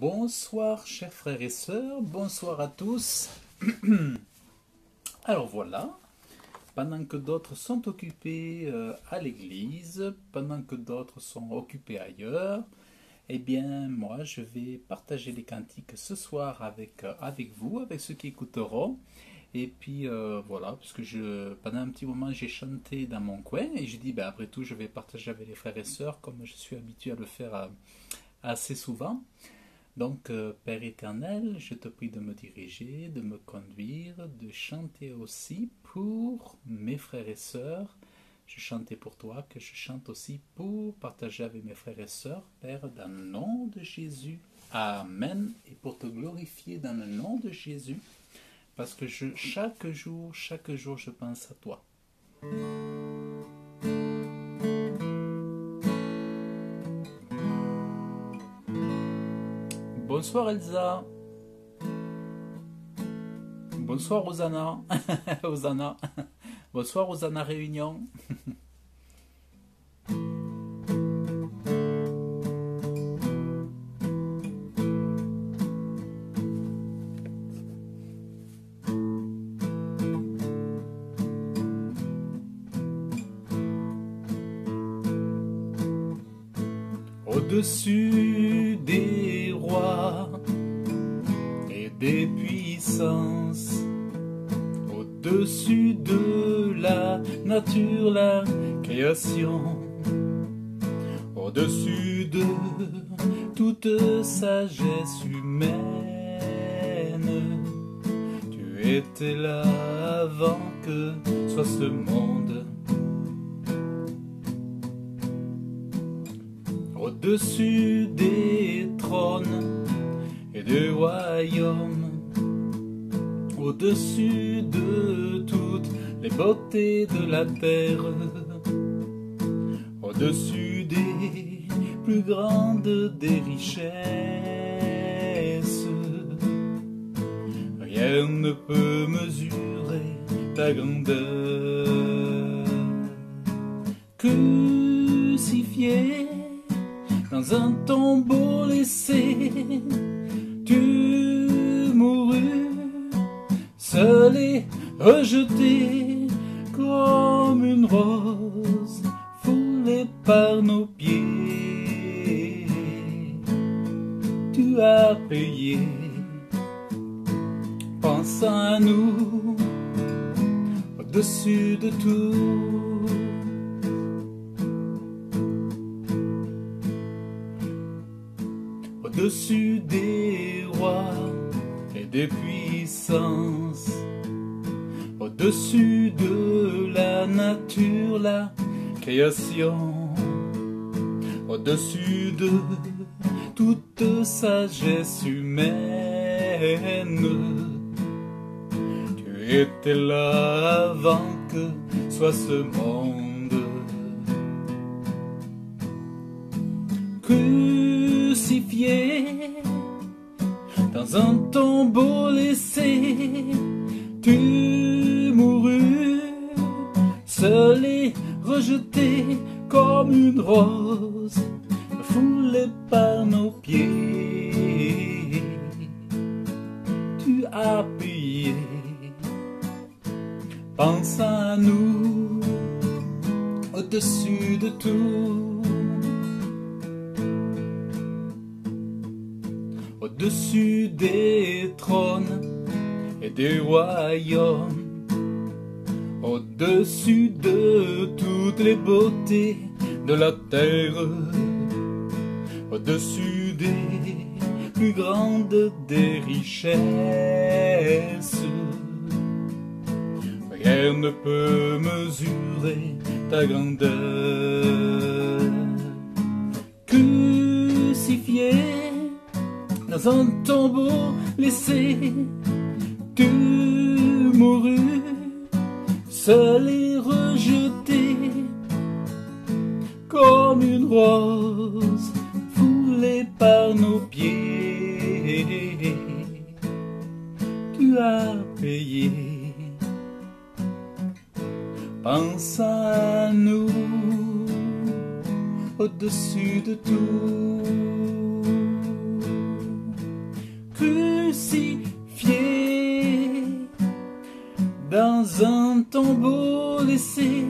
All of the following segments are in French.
Bonsoir chers frères et sœurs, bonsoir à tous. Alors voilà, pendant que d'autres sont occupés à l'église, pendant que d'autres sont occupés ailleurs, eh bien moi je vais partager les cantiques ce soir avec vous, avec ceux qui écouteront. Et puis voilà, parce que pendant un petit moment j'ai chanté dans mon coin et j'ai dit ben, après tout je vais partager avec les frères et sœurs comme je suis habitué à le faire assez souvent. Donc, Père éternel, je te prie de me diriger, de me conduire, de chanter aussi pour mes frères et sœurs. Je chantais pour toi, que je chante aussi pour partager avec mes frères et sœurs, Père, dans le nom de Jésus. Amen. Et pour te glorifier dans le nom de Jésus, parce que chaque jour, je pense à toi. Bonsoir Elsa. Bonsoir Rosanna. Rosanna. Bonsoir Rosanna Réunion. Au-dessus des rois et des puissances, au-dessus de la nature, la création, au-dessus de toute sagesse humaine, tu étais là avant que soit ce monde. Au-dessus des trônes et des royaumes, au-dessus de toutes les beautés de la terre, au-dessus des plus grandes des richesses, rien ne peut mesurer ta grandeur. Crucifié dans un tombeau laissé, tu mourus, seul et rejeté comme une rose foulée par nos pieds. Tu as payé, pensant à nous, au-dessus de tout. Au-dessus des rois et des puissances, au-dessus de la nature, la création, au-dessus de toute sagesse humaine, tu étais là avant que soit ce monde. Crucifié dans un tombeau laissé, tu mourus, seul et rejeté comme une rose foulée par nos pieds. Tu as payé, pensant à nous, au-dessus de tout. Au-dessus des trônes et des royaumes, au-dessus de toutes les beautés de la terre, au-dessus des plus grandes des richesses, rien ne peut mesurer ta grandeur. Crucifié dans un tombeau laissé, tu mourus, seul et rejeté comme une rose foulée par nos pieds. Tu as payé, pensant à nous, au-dessus de tout. t'ont beau laisser,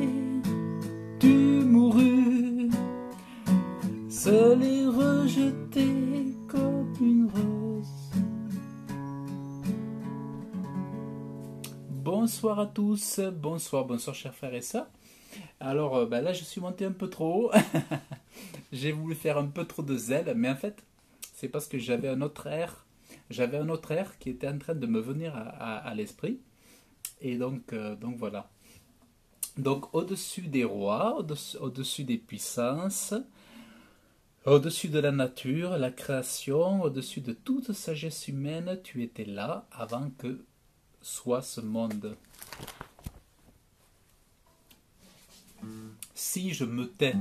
tu mourus, seul et rejeté comme une rose. Bonsoir à tous, bonsoir chers frères et sœurs. Alors là je suis monté un peu trop haut, j'ai voulu faire un peu trop de zèle, mais en fait c'est parce que j'avais un autre air qui était en train de me venir à l'esprit, et donc voilà. Donc au-dessus des rois, au-dessus des puissances, au-dessus de la nature, la création, au-dessus de toute sagesse humaine, tu étais là avant que soit ce monde. Si je me tais,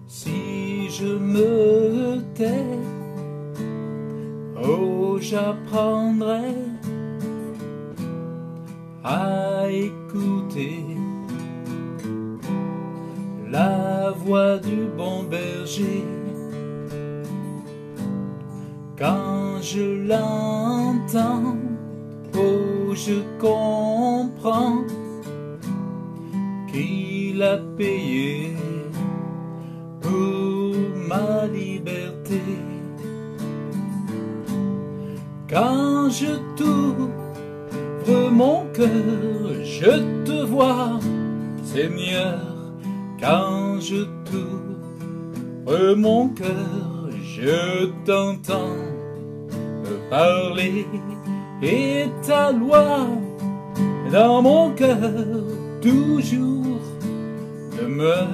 si je me tais, oh, j'apprendrai à écouter la voix du bon berger. Quand je l'entends, oh, je comprends qu'il a payé pour ma liberté. Quand je t'ouvre mon cœur, je te vois, Seigneur. Quand je t'ouvre mon cœur, je t'entends me parler, et ta loi dans mon cœur toujours demeure,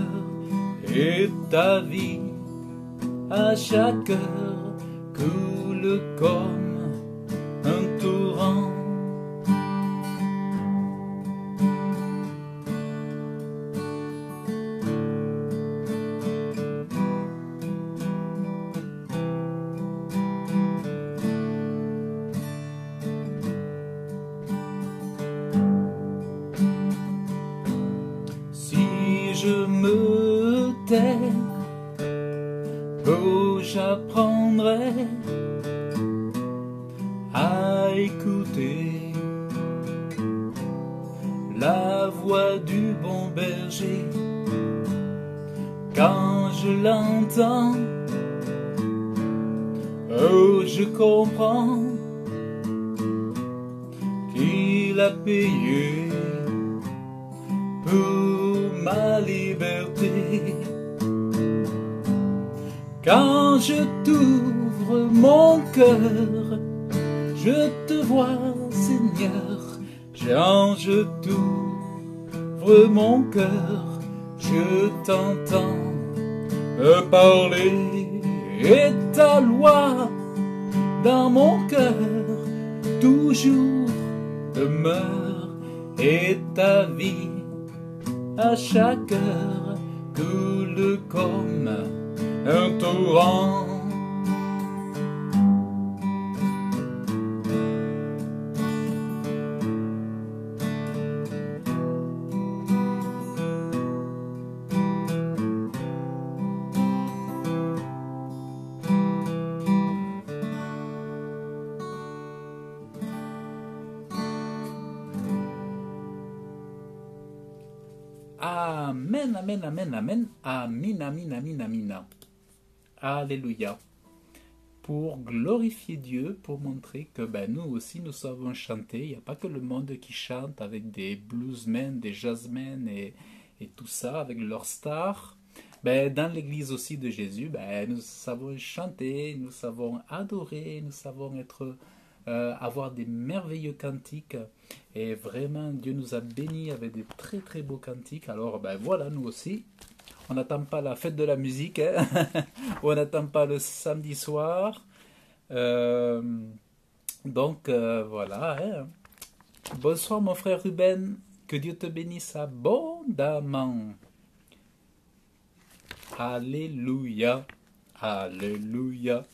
et ta vie à chaque heure coule comme un torrent. Si je me tais, oh, j'apprendrai à écouter la voix du bon berger. Quand je l'entends, oh, je comprends qu'il a payé pour ma liberté. Quand je t'ouvre mon cœur, je te vois, Seigneur. Quand je t'ouvre mon cœur, je t'entends me parler, et ta loi dans mon cœur toujours demeure, et ta vie à chaque heure coule comme un torrent. Amen, amen, amen, amen, amin, amin, amin, amina. Alléluia. Pour glorifier Dieu, pour montrer que nous aussi nous savons chanter. Il n'y a pas que le monde qui chante avec des bluesmen, des jazzmen et tout ça, avec leurs stars. Dans l'église aussi de Jésus, nous savons chanter, nous savons adorer, nous savons avoir des merveilleux cantiques. Et vraiment, Dieu nous a bénis avec des très très beaux cantiques. Alors voilà, nous aussi. On n'attend pas la fête de la musique, hein. On n'attend pas le samedi soir. Voilà. Hein. Bonsoir mon frère Ruben, que Dieu te bénisse abondamment. Alléluia, Alléluia.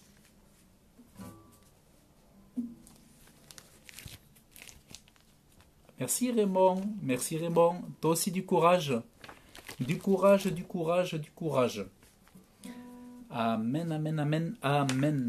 Merci Raymond, merci Raymond. Toi aussi du courage. Du courage, du courage, du courage. Amen, amen, amen, amen.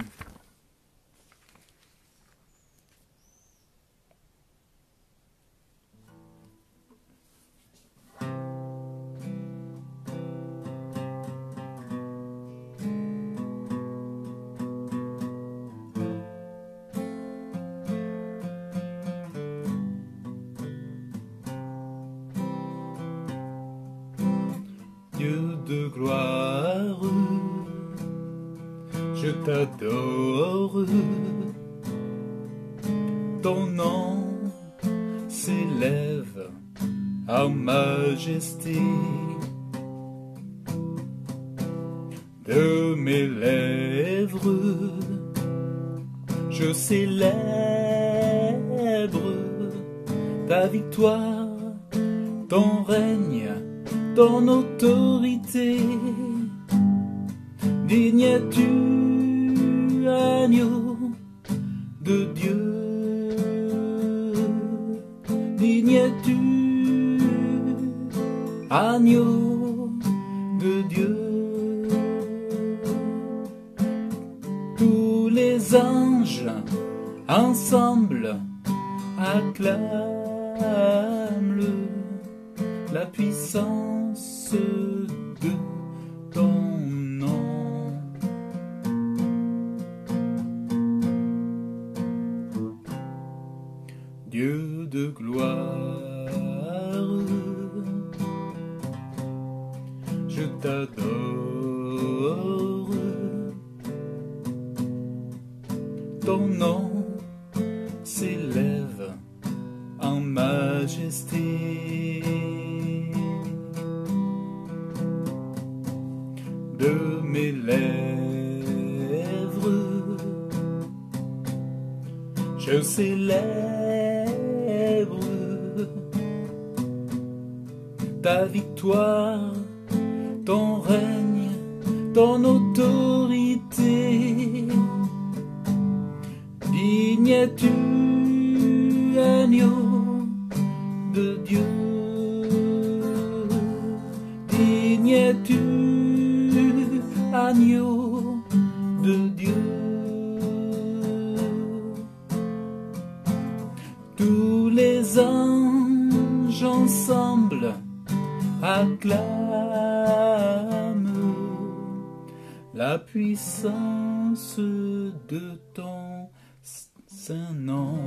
Dieu de gloire, je t'adore, ton nom s'élève en majesté. De mes lèvres, je célèbre ta victoire, ton règne, ton autorité. Digne es-tu, agneau de Dieu. Digne es-tu, agneau de Dieu. Tous les anges ensemble acclament la puissance de ton nom. Dieu de gloire, je t'adore, ton nom s'élève en majesté. De mes lèvres, je célèbre ta victoire, ton règne, ton autorité. Digne es-tu, agneau de Dieu. Digne es-tu, agneau de Dieu. Tous les anges ensemble acclament la puissance de ton saint nom.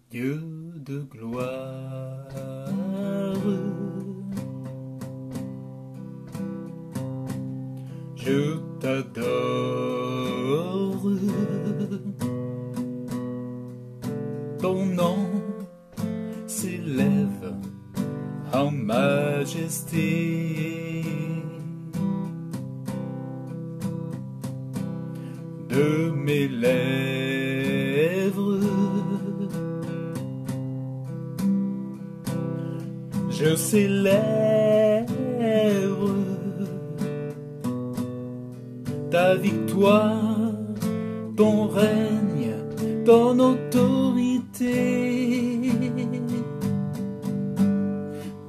Dieu de gloire, je t'adore, ton nom s'élève en majesté. De mes lèvres, je célèbre ta victoire, ton règne, ton autorité.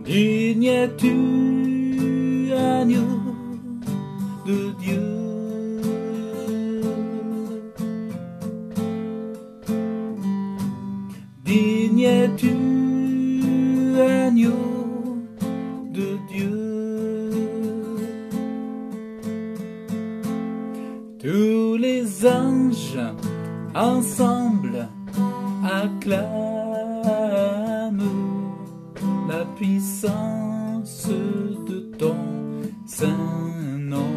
Digne es-tu, agneau de Dieu. Digne es-tu, agneau de Dieu. Tous les anges ensemble acclament la puissance de ton saint nom.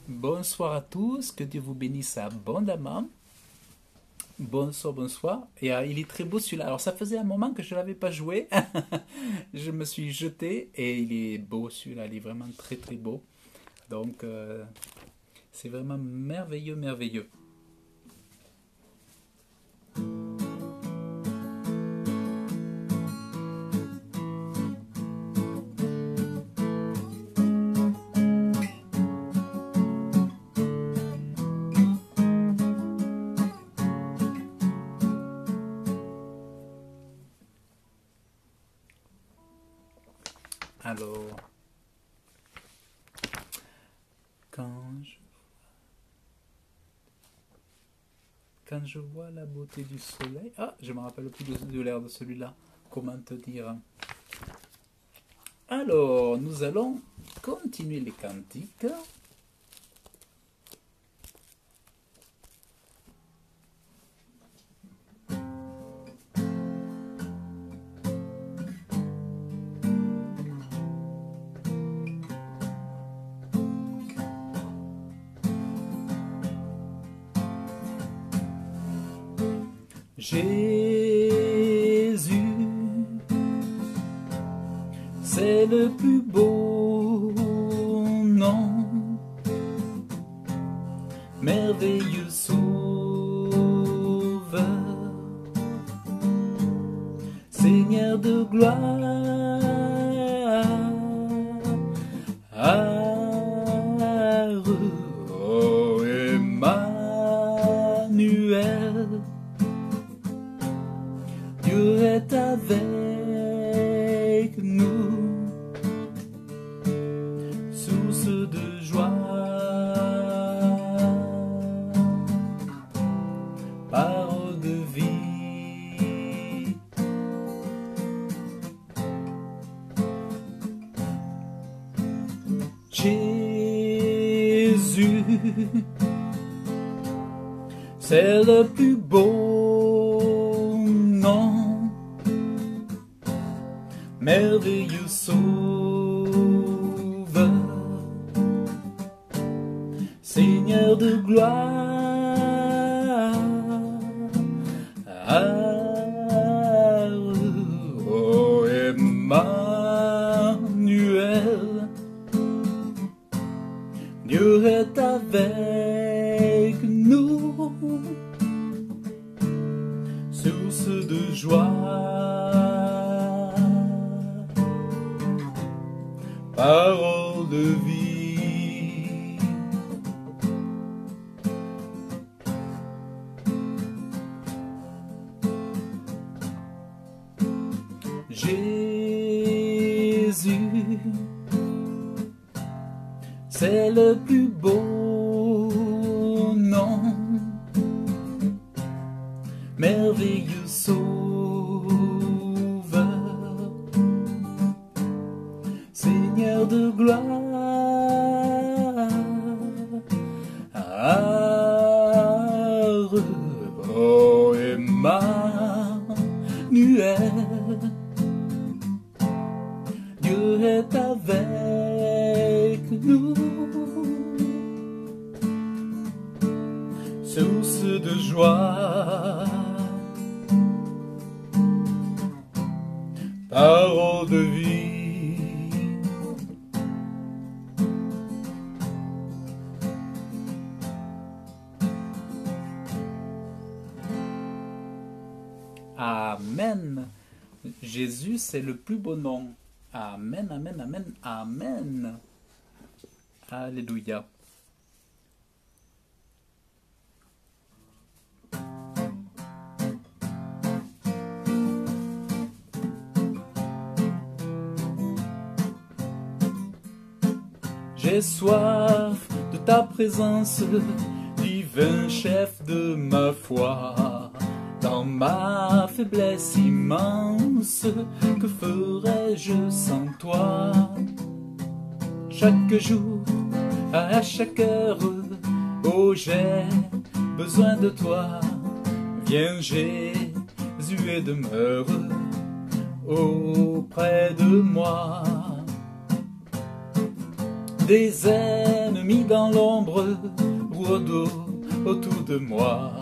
Bonsoir à tous, que Dieu vous bénisse abondamment. Bonsoir, bonsoir. Et il est très beau celui-là. Alors ça faisait un moment que je ne l'avais pas joué. Je me suis jeté et il est beau celui-là. Il est vraiment très très beau. Donc c'est vraiment merveilleux, merveilleux. Alors, quand je, quand je vois la beauté du soleil... Ah, je me rappelle plus de l'air de celui-là. Comment te dire? Alors, nous allons continuer les cantiques. Jésus, c'est le plus beau nom, merveilleux sauveur, Seigneur de gloire, oh Emmanuel. Dieu est avec nous, source de joie, parole de vie. Jésus, c'est le plus beau nom, merveilleux sauveur, Seigneur de gloire, oh Emmanuel. Dieu est avec nous, source de joie, parole de vie. Jésus, c'est le plus beau nom, merveilleux sauveur, Seigneur de gloire, oh Emmanuel. Dieu est avec nous, source de joie, parole de vie. Amen. Jésus, c'est le plus beau nom. Amen, amen, amen, amen. Alléluia. J'ai soif de ta présence, divin chef de ma foi. Dans ma faiblesse immense, que ferais-je sans toi? Chaque jour, à chaque heure, oh j'ai besoin de toi. Viens Jésus et demeure auprès de moi. Des ennemis dans l'ombre rôdent autour de moi.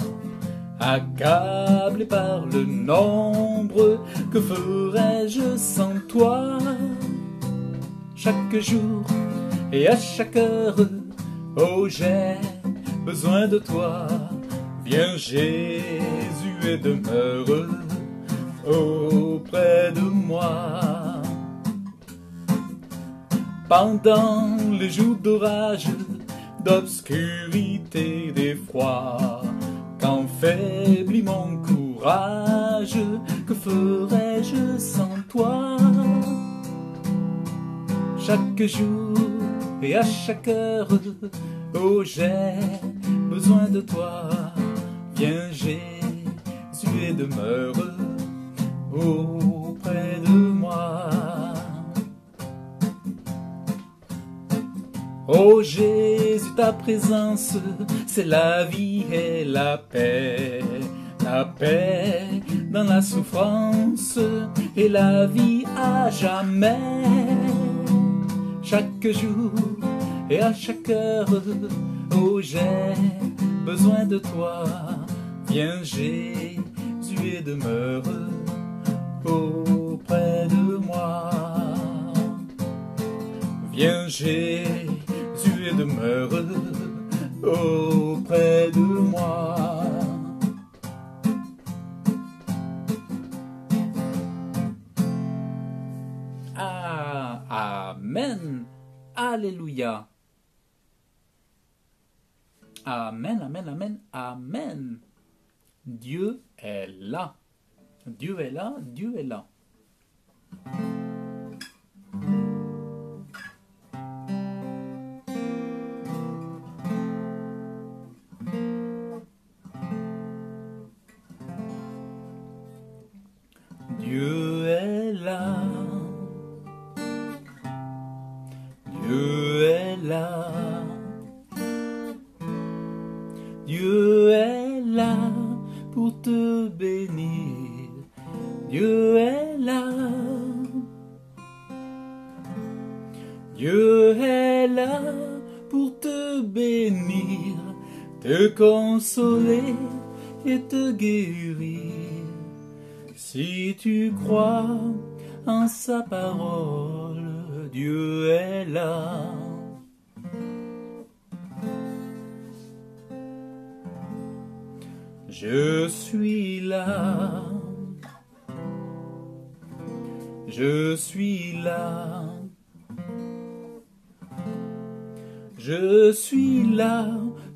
Accablé par le nombre, que ferais-je sans toi? Chaque jour et à chaque heure, oh j'ai besoin de toi. Viens Jésus et demeure auprès de moi. Pendant les jours d'orage, d'obscurité, d'effroi, quand faiblit mon courage, que ferais-je sans toi? Chaque jour et à chaque heure, oh j'ai besoin de toi. Viens Jésus et demeure auprès de moi. Oh Jésus, ta présence, c'est la vie et la paix dans la souffrance et la vie à jamais. Chaque jour et à chaque heure, oh j'ai besoin de toi. Viens Jésus et demeure auprès de moi. Viens Jésus et demeure auprès de moi. Ah, amen, alléluia. Amen, amen, amen, amen. Dieu est là. Dieu est là, Dieu est là. Dieu est là. Dieu est là. Dieu est là pour te bénir. Dieu est là. Dieu est là pour te bénir, te consoler et te guérir. Si tu crois en sa parole, Dieu est là. Je suis là. Je suis là. Je suis là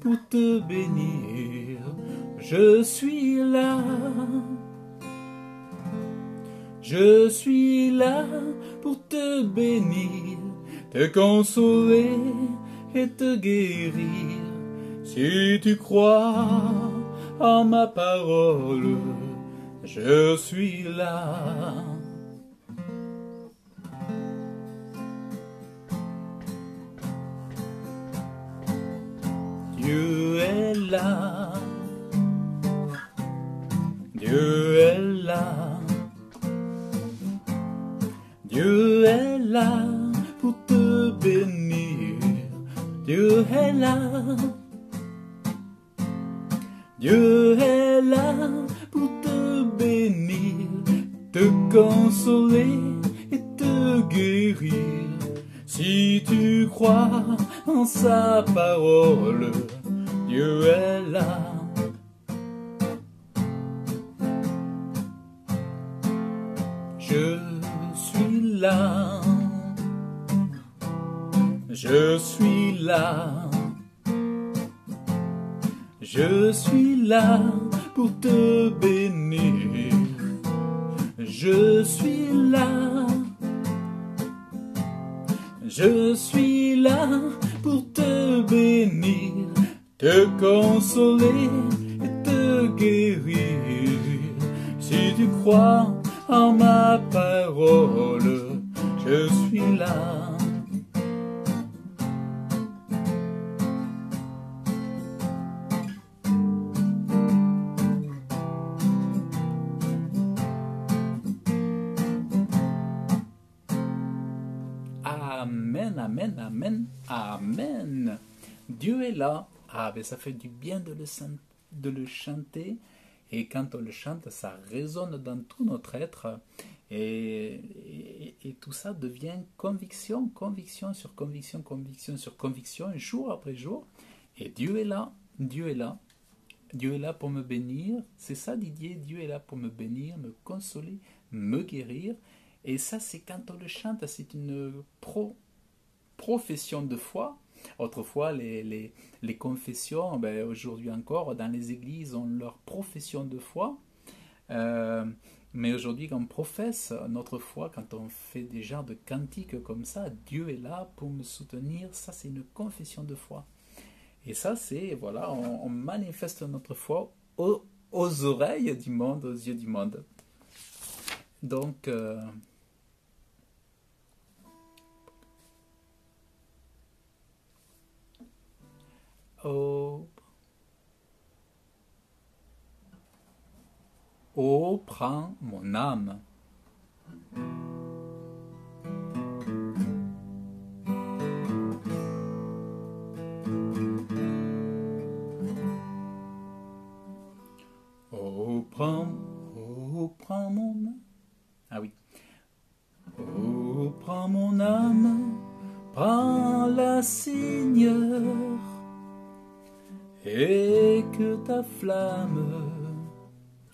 pour te bénir. Je suis là. Je suis là pour te bénir, te consoler et te guérir. Si tu crois en ma parole, je suis là. Dieu est là. Dieu est là. Dieu est là pour te bénir. Dieu est là. Dieu est là pour te bénir, te consoler et te guérir. Si tu crois en sa parole, Dieu est là. Je suis là. Je suis là. Je suis là pour te bénir. Je suis là. Je suis là pour te bénir, te consoler et te guérir. Si tu crois en ma parole, je suis là. Amen, amen, amen, amen. Dieu est là. Ah, ben ça fait du bien de le chanter. Et quand on le chante, ça résonne dans tout notre être. Et tout ça devient conviction, conviction sur conviction, conviction sur conviction, jour après jour. Et Dieu est là, Dieu est là. Dieu est là pour me bénir. C'est ça Didier, Dieu est là pour me bénir, me consoler, me guérir. Et ça, c'est quand on le chante, c'est une profession de foi. Autrefois, les confessions, ben, aujourd'hui encore, dans les églises, ont leur profession de foi. Mais aujourd'hui, quand on professe notre foi, quand on fait des genres de cantiques comme ça, Dieu est là pour me soutenir, ça c'est une confession de foi. Et ça c'est, voilà, on manifeste notre foi aux oreilles du monde, aux yeux du monde. Donc, oh, oh, prends mon âme. Prends mon âme. Ah oui. Oh, prends mon âme, prends-la, Seigneur, et que ta flamme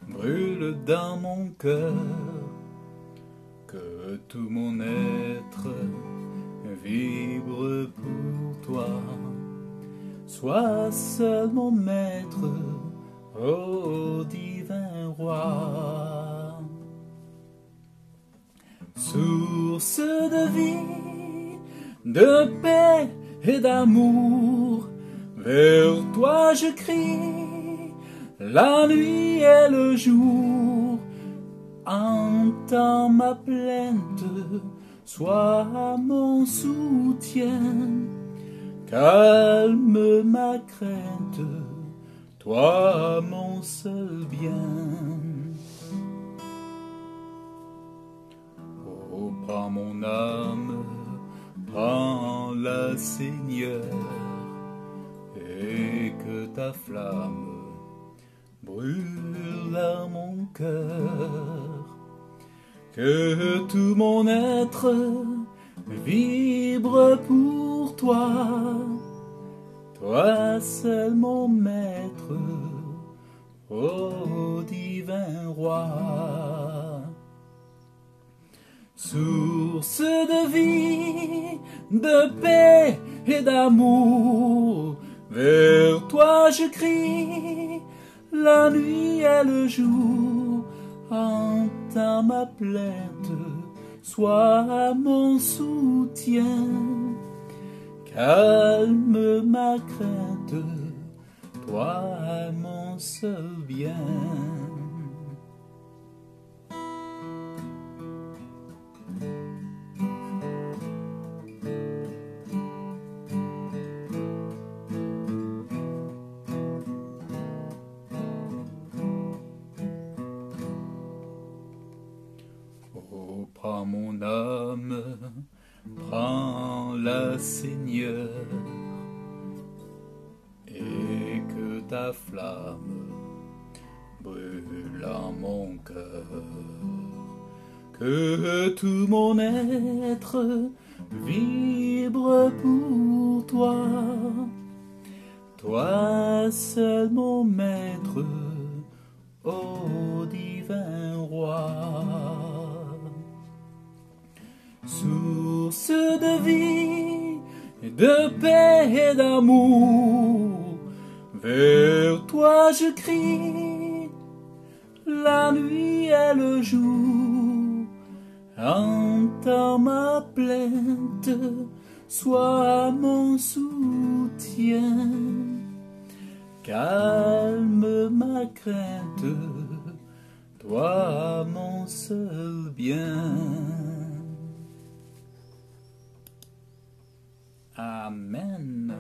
brûle dans mon cœur, que tout mon être vibre pour toi. Sois seul mon maître, ô divin roi. Source de vie, de paix et d'amour, vers toi je crie, la nuit et le jour. Entends ma plainte, sois mon soutien, calme ma crainte, toi mon seul bien. Oh, prends mon âme, prends-la, Seigneur, et que ta flamme brûle à mon cœur, que tout mon être vibre pour toi, toi seul mon maître, ô divin roi. Source de vie, de paix et d'amour, vers toi je crie, la nuit et le jour. Entends ma plainte, sois mon soutien, calme ma crainte, toi mon seul bien. Oh, prends mon âme, prends-la, Seigneur, et que ta flamme brûle en mon cœur, que tout mon être vibre pour toi, toi seul mon maître, ô divin roi. Source de vie, de paix et d'amour, vers toi je crie, la nuit et le jour. Entends ma plainte, sois mon soutien, calme ma crainte, toi mon seul bien. Amen.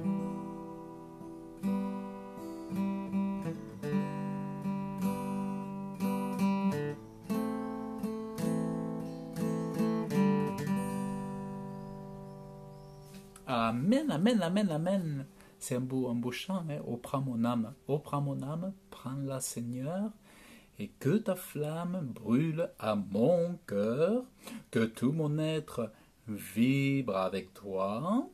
Amen, amen, amen, amen. C'est un beau chant, hein? Oh, prends mon âme, prends-la, Seigneur, et que ta flamme brûle à mon cœur, que tout mon être vibre avec toi.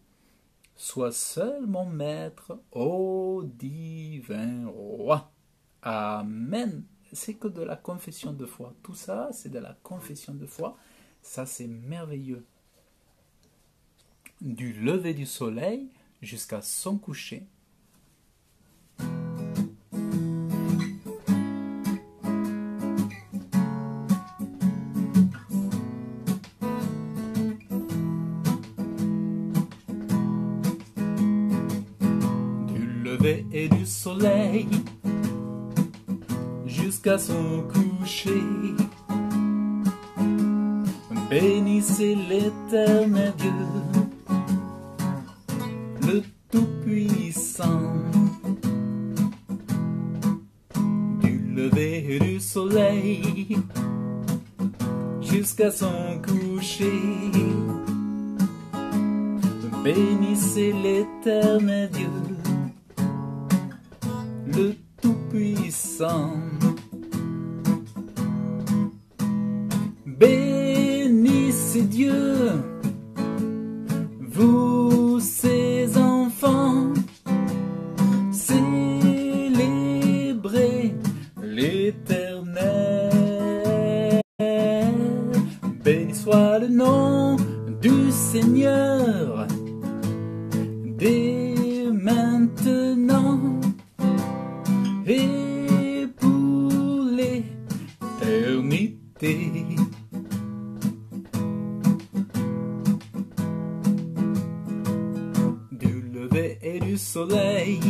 Sois seul mon maître, ô divin roi. Amen. C'est que de la confession de foi. Tout ça, c'est de la confession de foi. Ça, c'est merveilleux. Du lever du soleil jusqu'à son coucher. Et du soleil jusqu'à son coucher. Bénissez l'Éternel Dieu, le Tout-Puissant. Du lever du soleil jusqu'à son coucher. Bénissez l'Éternel Dieu, le Tout-Puissant. Bénissez Dieu, vous ses enfants, célébrez l'Éternel. Béni soit le nom du Seigneur, dès maintenant et pour l'éternité. Du lever et du soleil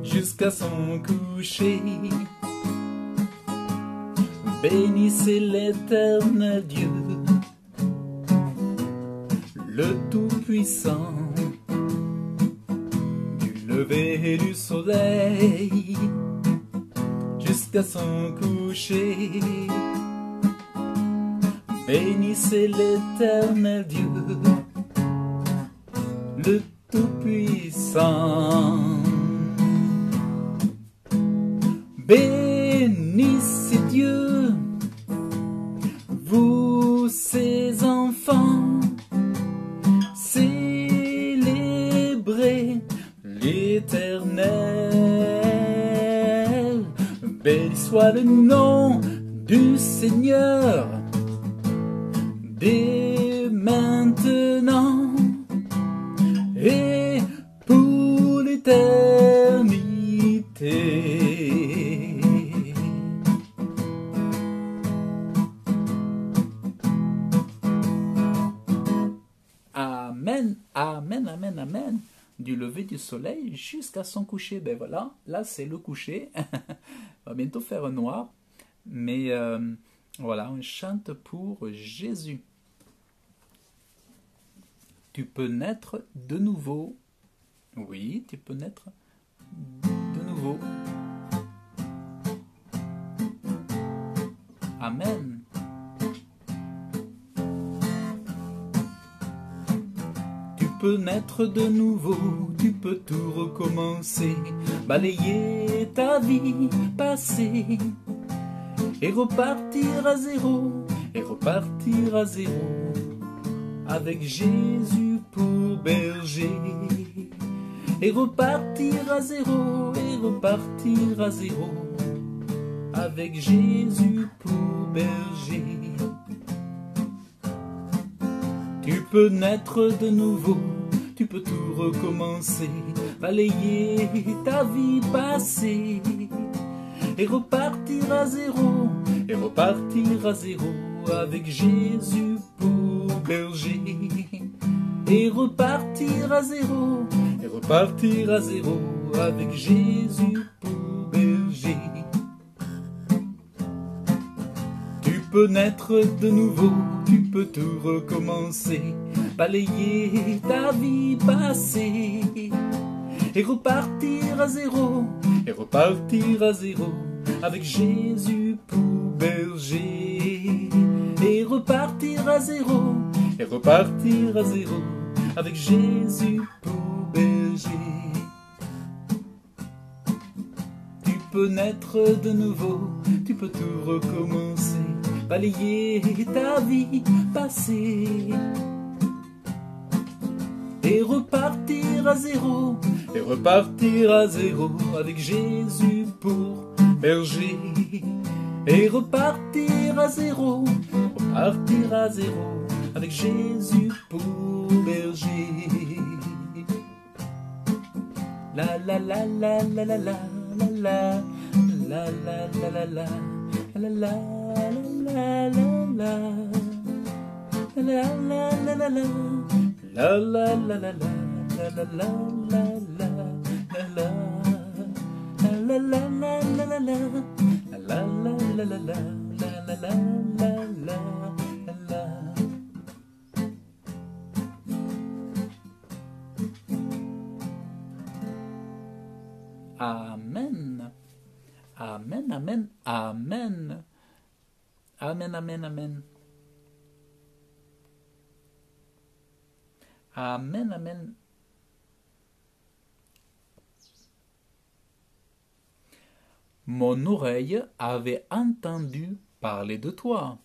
jusqu'à son coucher. Bénissez l'Éternel Dieu, le Tout-Puissant. Lever du soleil jusqu'à son coucher. Bénissez l'Éternel Dieu, le Tout-Puissant. Bénissez Dieu, vous ses enfants, célébrez l'Éternel. Béni soit le nom du Seigneur, dès maintenant et pour l'éternité. Amen, amen, amen, amen. Du lever du soleil jusqu'à son coucher. Ben voilà, là c'est le coucher. Va bientôt faire noir. Mais voilà, on chante pour Jésus. Tu peux naître de nouveau. Oui, tu peux naître de nouveau. Amen. Tu peux naître de nouveau, tu peux tout recommencer, balayer ta vie passée et repartir à zéro, avec Jésus pour berger. Et repartir à zéro, avec Jésus pour berger. Tu peux naître de nouveau, tu peux tout recommencer, balayer ta vie passée et repartir à zéro, avec Jésus pour berger. Et repartir à zéro, avec Jésus pour berger. Tu peux naître de nouveau, tu peux tout recommencer, balayer ta vie passée et repartir à zéro, avec Jésus pour berger. Et repartir à zéro, avec Jésus pour berger. Tu peux naître de nouveau, tu peux tout recommencer, balayer ta vie passée et repartir à zéro, avec Jésus pour berger, et repartir à zéro, avec Jésus pour berger. La la la la la la la la la la la la la la la la Amen. Amen, amen, amen. Amen, amen, amen. Amen, amen. Mon oreille avait entendu parler de toi.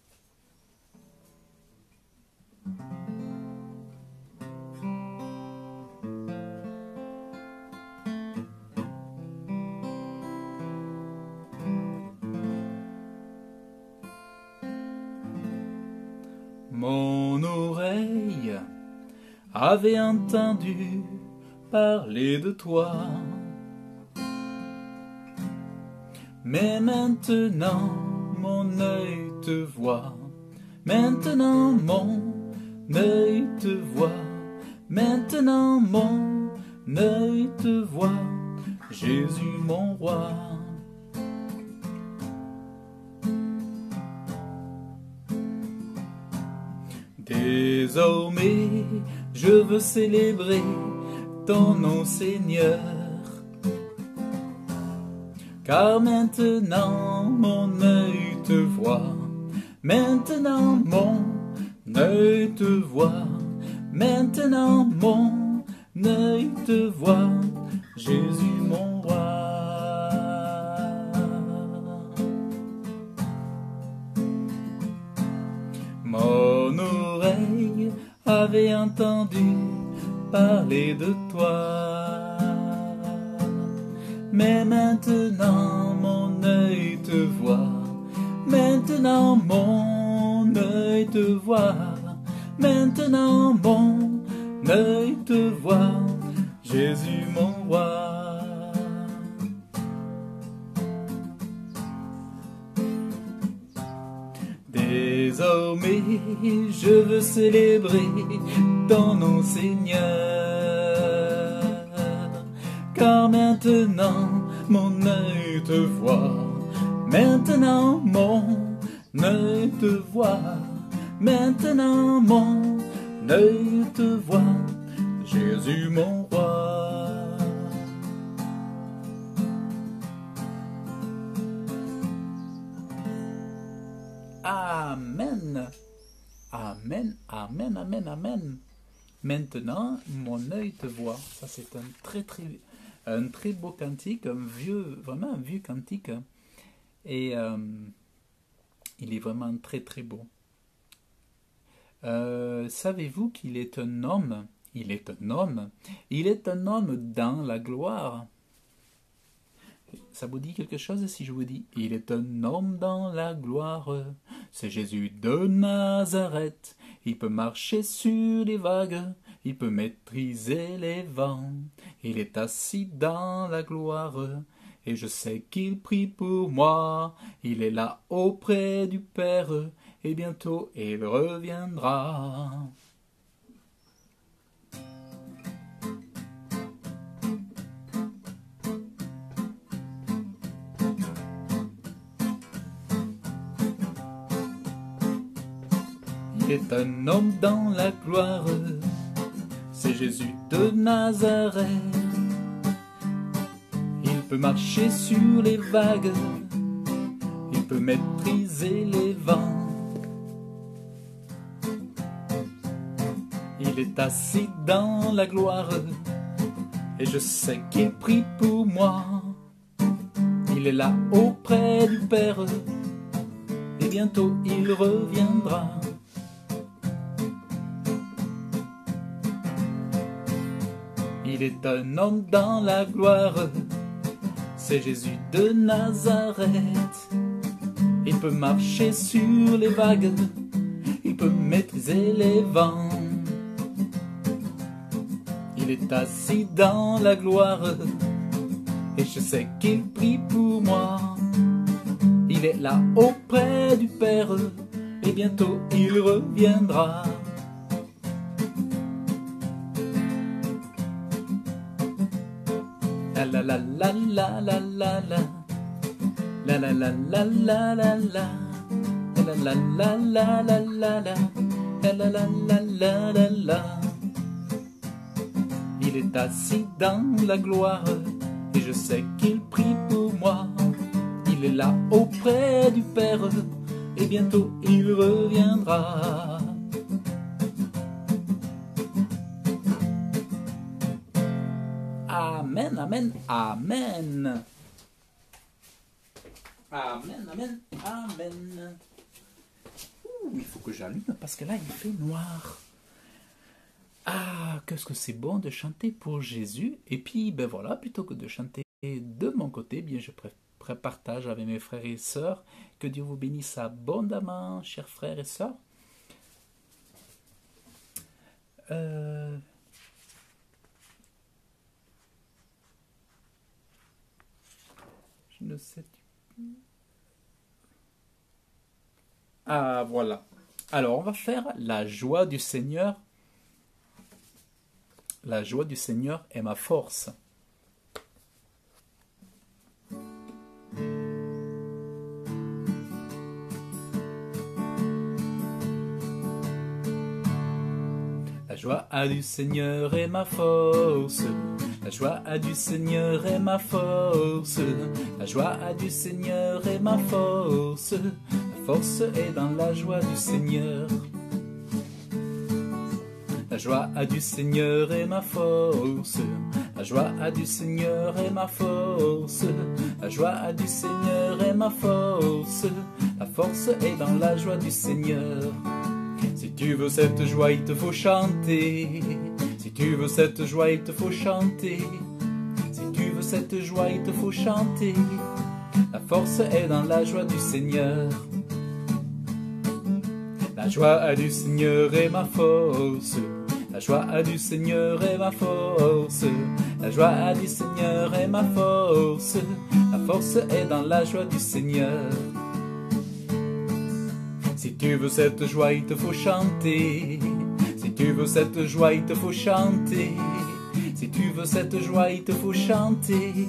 Mon oreille avait entendu parler de toi. Mais maintenant mon œil te voit. Maintenant mon œil te voit. Maintenant mon œil te voit. Jésus mon roi. Désormais, je veux célébrer ton nom, Seigneur. Car maintenant, mon œil te voit. Maintenant, mon œil te voit. Maintenant, mon œil te voit. Jésus, mon roi. Mon oreille avait entendu parler de toi. Mais maintenant mon œil te voit. Maintenant mon œil te voit. Maintenant mon œil te voit. Jésus mon roi. Désormais, je veux célébrer ton nom, Seigneur. Car maintenant, mon œil te voit. Maintenant, mon œil te voit. Maintenant, mon œil te voit. Jésus, mon roi. Amen. Amen, amen, amen, amen. Maintenant, mon œil te voit. Ça, c'est un très beau cantique, vraiment un vieux cantique. Et il est vraiment très, très beau. Savez-vous qu'il est un homme? Il est un homme. Il est un homme dans la gloire. Ça vous dit quelque chose si je vous dis « Il est un homme dans la gloire ». C'est Jésus de Nazareth. Il peut marcher sur les vagues. Il peut maîtriser les vents. Il est assis dans la gloire. Et je sais qu'il prie pour moi. Il est là auprès du Père. Et bientôt il reviendra. Il est un homme dans la gloire, c'est Jésus de Nazareth. Il peut marcher sur les vagues, il peut maîtriser les vents. Il est assis dans la gloire, et je sais qu'il prie pour moi. Il Il est là auprès du Père, et bientôt il reviendra. Il est un homme dans la gloire, c'est Jésus de Nazareth. Il peut marcher sur les vagues, il peut maîtriser les vents. Il est assis dans la gloire, et je sais qu'il prie pour moi. Il est là auprès du Père, et bientôt il reviendra. La la la la la la la la. La la la la la la la. La la la la la la la. La la la la la la la. Il est assis dans la gloire, et je sais qu'il prie pour moi. Il est là auprès du Père, et bientôt il reviendra. Amen, amen, amen. Amen, amen, amen. Il faut que j'allume parce que là il fait noir. Ah, qu'est-ce que c'est bon de chanter pour Jésus. Et puis, ben voilà, plutôt que de chanter de mon côté, bien je partage avec mes frères et sœurs. Que Dieu vous bénisse abondamment, chers frères et sœurs. Je ne sais pas. Ah, voilà. Alors, on va faire la joie du Seigneur. La joie du Seigneur est ma force. La joie du Seigneur est ma force. La joie du Seigneur est ma force. La joie du Seigneur est ma force. La force est dans la joie du Seigneur. La joie du Seigneur est ma force. La joie du Seigneur est ma force. La joie du Seigneur est ma force. La force est dans la joie du Seigneur. Si tu veux cette joie, il te faut chanter. Si tu veux cette joie, il te faut chanter. Si tu veux cette joie, il te faut chanter. La force est dans la joie du Seigneur. La joie du Seigneur est ma force. La joie du Seigneur est ma force. La joie du Seigneur est ma force. La force est dans la joie du Seigneur. Si tu veux cette joie, il te faut chanter. Si tu veux cette joie, il te faut chanter. Si tu veux cette joie, il te faut chanter.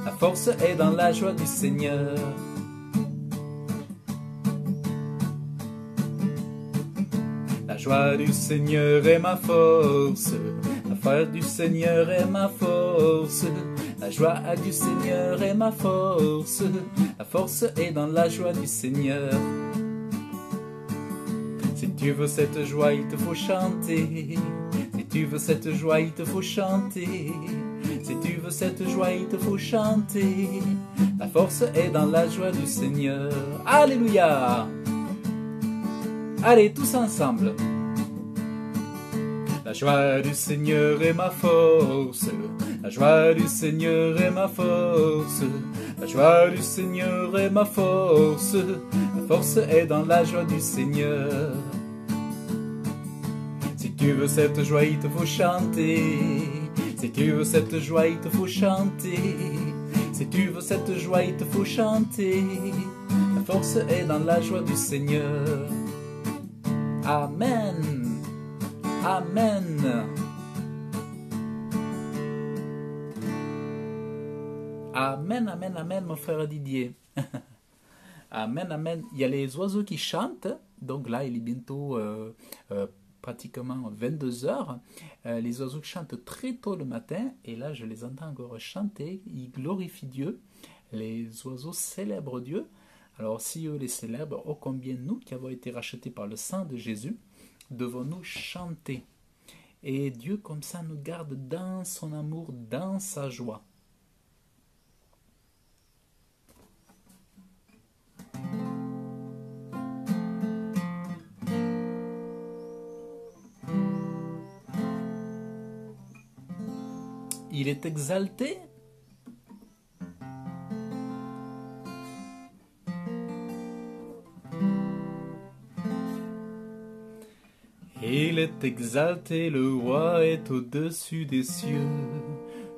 La force est dans la joie du Seigneur. La joie du Seigneur est ma force. La joie du Seigneur est ma force. La joie du Seigneur est ma force. La force est dans la joie du Seigneur. Si tu veux cette joie, il te faut chanter. Si tu veux cette joie, il te faut chanter. Si tu veux cette joie, il te faut chanter. La force est dans la joie du Seigneur. Alléluia! Allez, tous ensemble. La joie du Seigneur est ma force. La joie du Seigneur est ma force. La joie du Seigneur est ma force. La force est dans la joie du Seigneur. Si tu veux cette joie, il te faut chanter. Si tu veux cette joie, il te faut chanter. Si tu veux cette joie, il te faut chanter. La force est dans la joie du Seigneur. Amen. Amen. Amen, amen, amen, mon frère Didier. Amen, amen. Il y a les oiseaux qui chantent. Donc là, il est bientôt pratiquement 22 heures. Les oiseaux chantent très tôt le matin. Et là, je les entends encore chanter. Ils glorifient Dieu. Les oiseaux célèbrent Dieu. Alors, si eux les célèbrent, ô combien nous, qui avons été rachetés par le sang de Jésus, devons-nous chanter. Et Dieu, comme ça, nous garde dans son amour, dans sa joie. il est exalté. Il est exalté, le roi est au-dessus des cieux,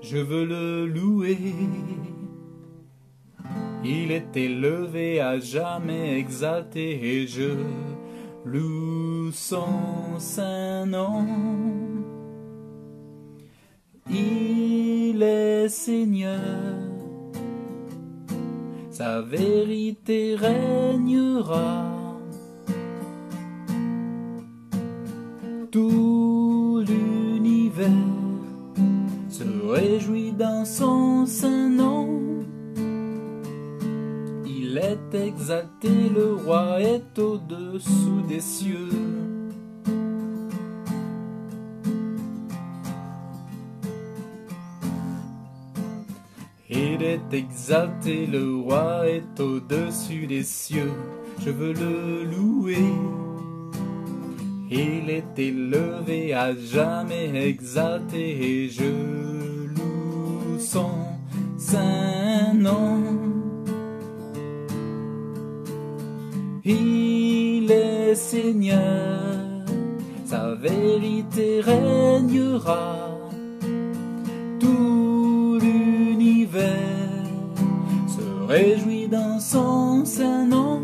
je veux le louer. Il est élevé à jamais exalté et je loue son saint nom. Il est Seigneur, sa vérité régnera. Tout l'univers se réjouit dans son saint nom. Il est exalté, le roi est au-dessous des cieux. Il est exalté, le roi est au-dessus des cieux. Je veux le louer. Il est élevé à jamais exalté et je loue son saint nom. Il est Seigneur, sa vérité régnera. Tout l'univers se réjouit dans son saint nom.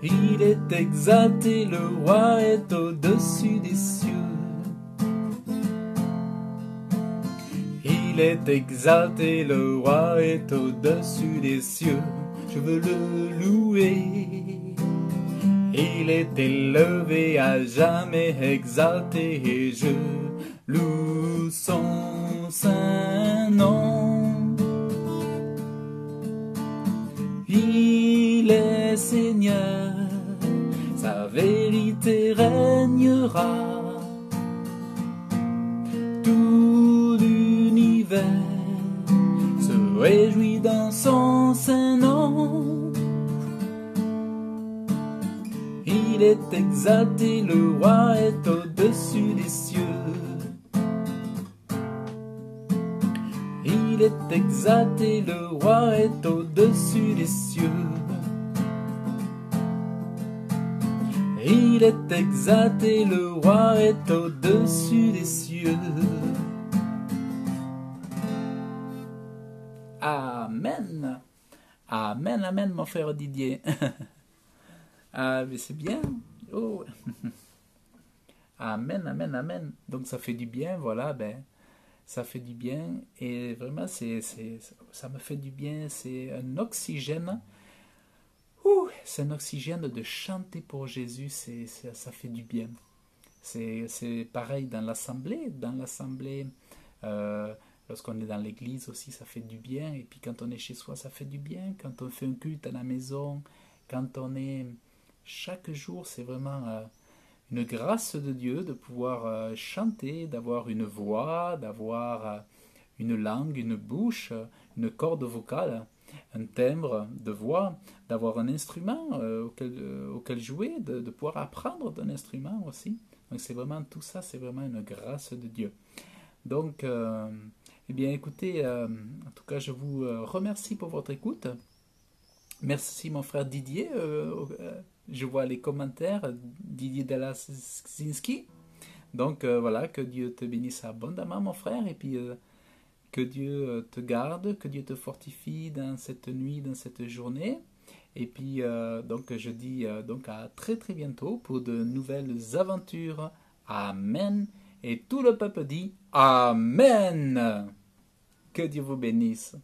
Il est exalté, le roi est au-dessus des cieux. Il est exalté, le roi est au-dessus des cieux. Je veux le louer. Il est élevé à jamais exalté et je loue son saint nom. Il est Seigneur, sa vérité régnera. Tout l'univers se réjouit dans son saint nom. Il est exalté, le roi est au-dessus des cieux. Il est exalté, le roi est au-dessus des cieux. Il est exalté, le roi est au-dessus des cieux. Amen. Amen, amen, mon frère Didier. Ah, mais c'est bien. Oh. Amen, amen, amen. Donc ça fait du bien, voilà, ben, ça fait du bien. Et vraiment, ça me fait du bien. C'est un oxygène. C'est un oxygène de chanter pour Jésus, ça fait du bien. C'est pareil dans l'assemblée. Lorsqu'on est dans l'église aussi, ça fait du bien. Et puis quand on est chez soi, ça fait du bien. Quand on fait un culte à la maison, quand on est... Chaque jour, c'est vraiment une grâce de Dieu de pouvoir chanter, d'avoir une voix, d'avoir une langue, une bouche, une corde vocale, un timbre de voix, d'avoir un instrument auquel jouer, de pouvoir apprendre d'un instrument aussi. Donc c'est vraiment tout ça, c'est vraiment une grâce de Dieu. Donc, eh bien écoutez, en tout cas je vous remercie pour votre écoute. Merci mon frère Didier, je vois les commentaires, Didier Delasinski. Donc voilà, que Dieu te bénisse abondamment mon frère, et puis que Dieu te garde, que Dieu te fortifie dans cette nuit, dans cette journée. Et puis donc je dis donc à très très bientôt pour de nouvelles aventures. Amen. Et tout le peuple dit Amen. Que Dieu vous bénisse.